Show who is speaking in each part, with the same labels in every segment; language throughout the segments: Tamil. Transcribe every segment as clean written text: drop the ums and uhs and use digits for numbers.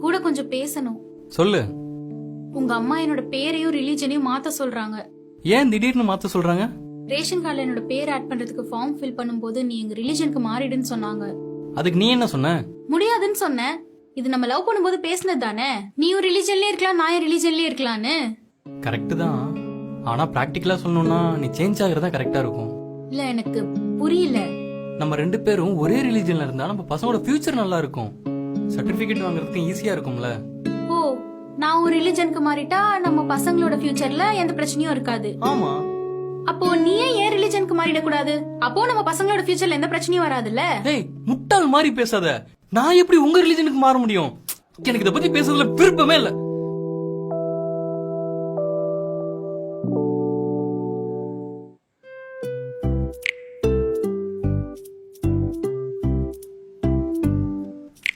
Speaker 1: கூட கொஞ்சம் பேசணும்.
Speaker 2: சொல்லு.
Speaker 1: உங்க அம்மா என்னோட பேரையும் ரிலீஜனையும் மாத்த சொல்றாங்க.
Speaker 2: ஏன் திடீர்னு மாத்த சொல்றாங்க?
Speaker 1: ரேஷன் கார்டுல என்னோட பேர் ஆட் பண்றதுக்கு ஃபார்ம் ஃபில் பண்ணும்போது நீ எங்க ரிலீஜனுக்கு மாறிடுன்னு சொன்னாங்க.
Speaker 2: அதுக்கு நீ என்ன சொன்ன?
Speaker 1: முடியாதுன்னு சொன்னேன். இது நம்ம லவ் பண்ணும்போது பேசினது தானே. நீயும் ரிலீஜன்லயே இருக்கலாம், நான் ரிலீஜன்லயே இருக்கலான்னு.
Speaker 2: கரெக்ட் தான். ஆனா பிராக்டிகலா சொல்லணும்னா நீ சேஞ்ச் ஆகுறதா கரெக்டா இருக்கும்.
Speaker 1: இல்ல எனக்கு புரியல.
Speaker 2: நம்ம ரெண்டு பேரும் ஒரே ரிலீஜன்ல இருந்தா நம்ம பசங்களோட ஃபியூச்சர் நல்லா இருக்கும். சர்டிபிகேட் வாங்குறதுக்கு ஈஸியா இருக்கும்ல.
Speaker 1: ஓ, நான் ஒரு ரிலீஜனுக்கு மாறிட்டா நம்ம பசங்களோட ஃபியூச்சர்ல எந்த பிரச்சனையும் இருக்காது.
Speaker 2: ஆமா.
Speaker 1: அப்போ நீயே ஏன் ரிலீஜனுக்கு மாறிட கூடாது? அப்போ நம்ம பசங்களோட ஃபியூச்சர்ல எந்த பிரச்சனையும் வராதுல்ல.
Speaker 2: ஏய், முட்டாள் மாதிரி பேசாத. நான் எப்படி உங்க ரிலீஜனுக்கு மாற முடியும்? எனக்கு இத பத்தி பேசுறதுல விருப்பமே இல்ல.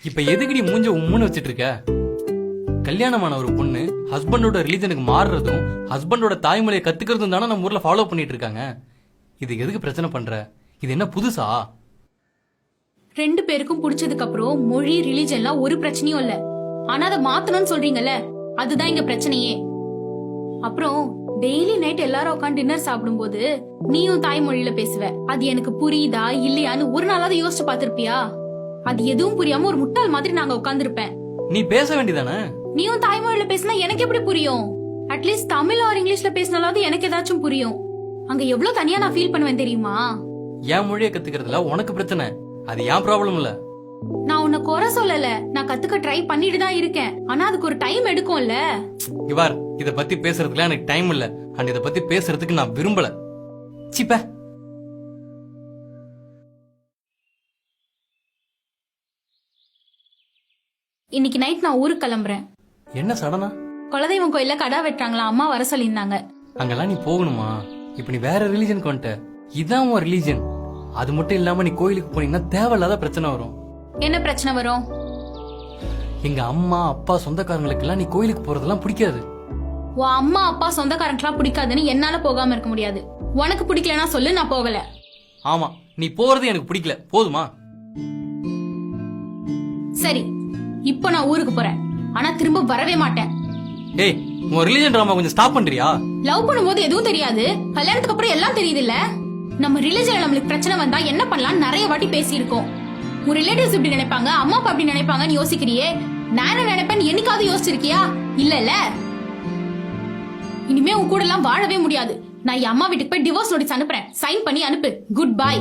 Speaker 2: இப்ப எதுக்கு நீ மூஞ்ச உம்முன்னு வச்சிட்டு இருக்க? கல்யாணமான ஒரு பொண்ணு ஹஸ்பண்டோட ரிலீஜனுக்கு மாறுறதும் ஹஸ்பண்டோட தாய்மொழியை கத்துக்கிறதும் தானே நம்ம ஊர்ல ஃபாலோ பண்ணிட்டு இருக்காங்க. இது எதுக்கு பிரச்சனை பண்ற? இது என்ன புதுசா?
Speaker 1: ரெண்டு பேருக்கும் பிடிச்சதுக்கு அப்புறம் மொழி ரிலீஜன்லாம் ஒரு பிரச்சனையும் இல்ல. ஆனா அதை மாத்தணும்னு சொல்றீங்கல்ல, அதுதான் இங்க பிரச்சனையே. அப்புறம் டெய்லி நைட் எல்லாரும் உட்காந்து டின்னர் சாப்பிடும்போது நீயும் தாய்மொழியில பேசுவ. அது எனக்கு புரியுதா இல்லையான்னு ஒரு நாளாவது யோசிச்சு பாத்திருப்பியா? அது எதுவும் புரியாம ஒரு முட்டாள் மாதிரி நாங்க உட்காந்துருப்பேன்.
Speaker 2: நீ பேச வேண்டியதானே?
Speaker 1: நீயும் தாய்மொழியில பேசினா எனக்கு எப்படி புரியும்? அட்லீஸ்ட் தமிழ் ஆர் இங்கிலீஷ்ல பேசினாலாவது எனக்கு ஏதாச்சும் புரியும். அங்க எவ்வளவு தனியா நான் ஃபீல் பண்ணுவேன் தெரியுமா?
Speaker 2: என் மொழியை கத்துக்கிறதுல உனக்கு பிரச்சனை, அது என் ப்ராப்ளம் இல்ல.
Speaker 1: நான் உன்னை குறை சொல்லல, நான் கத்துக்க ட்ரை பண்ணிட்டு தான் இருக்கேன். ஆனா அதுக்கு ஒரு டைம் எடுக்கும்ல.
Speaker 2: இவார், இத பத்தி பேசுறதுக்குலாம் எனக்கு டைம் இல்ல. அண்ட் இத பத்தி பேசுறதுக்கு நான் விரும்பல. சிப்ப.
Speaker 1: இன்னைக்கு நைட் நான் ஊருக்கு கிளம்புறேன்.
Speaker 2: என்ன சடனா?
Speaker 1: குலதெய்வம் கோயில்ல கடா வெட்டுறாங்களா, அம்மா வர சொல்லியிருந்தாங்க.
Speaker 2: அங்கெல்லாம் நீ போகணுமா? இப்ப நீ வேற ரிலீஜனுக்கு வந்துட்ட. இதான் உன் ரிலீஜன். அது மட்டும் இல்லாம நீ கோயிலுக்கு போனீங்கன்னா தேவையில்லாத பிரச்சனை வரும்.
Speaker 1: என்ன பிரச்சனை வரும்?
Speaker 2: எங்க அம்மா அப்பா சொந்தக்காரங்களுக்கு எல்லாம் நீ கோயிலுக்கு போறதெல்லாம் பிடிக்காது.
Speaker 1: உன் அம்மா அப்பா சொந்தக்காரங்களுக்குலாம் பிடிக்காதுன்னு என்னால போகாம இருக்க முடியாது. உனக்கு பிடிக்கலன்னா சொல்லு, நான் போகல.
Speaker 2: ஆமா, நீ போறது எனக்கு பிடிக்கல, போதுமா?
Speaker 1: சரி, இப்போ நான் ஊருக்கு போறேன். ஆனா திரும்ப வரவே மாட்டேன்.
Speaker 2: ஏய், உன் ரிலீஜன் டிராமா கொஞ்சம் ஸ்டாப் பண்றியா?
Speaker 1: லவ் பண்ணும்போது எதுவும் தெரியாது, கல்யாணத்துக்கு அப்புறம் எல்லாம் தெரியுது இல்ல. நம்ம ரிலீஜன்ல நம்மளுக்கு பிரச்சனை வந்தா என்ன பண்ணலாம் நிறைய வாட்டி பேசியிருக்கோம். உன் ரிலேட்டிவ்ஸ் இப்படி நினைப்பாங்க, அம்மா அப்பா அப்படி நினைப்பாங்கன்னு யோசிக்கிறியே. நான் என்ன நினைப்பேன்னு என்னைக்காவது யோசிச்சிருக்கியா? இல்ல. இனிமே உன் கூட எல்லாம் வாழவே முடியாது. நான் என் அம்மா வீட்டுக்கு போய் டிவோர்ஸ் நோட்டீஸ் அனுப்புறேன். சைன் பண்ணி அனுப்பு. Good bye.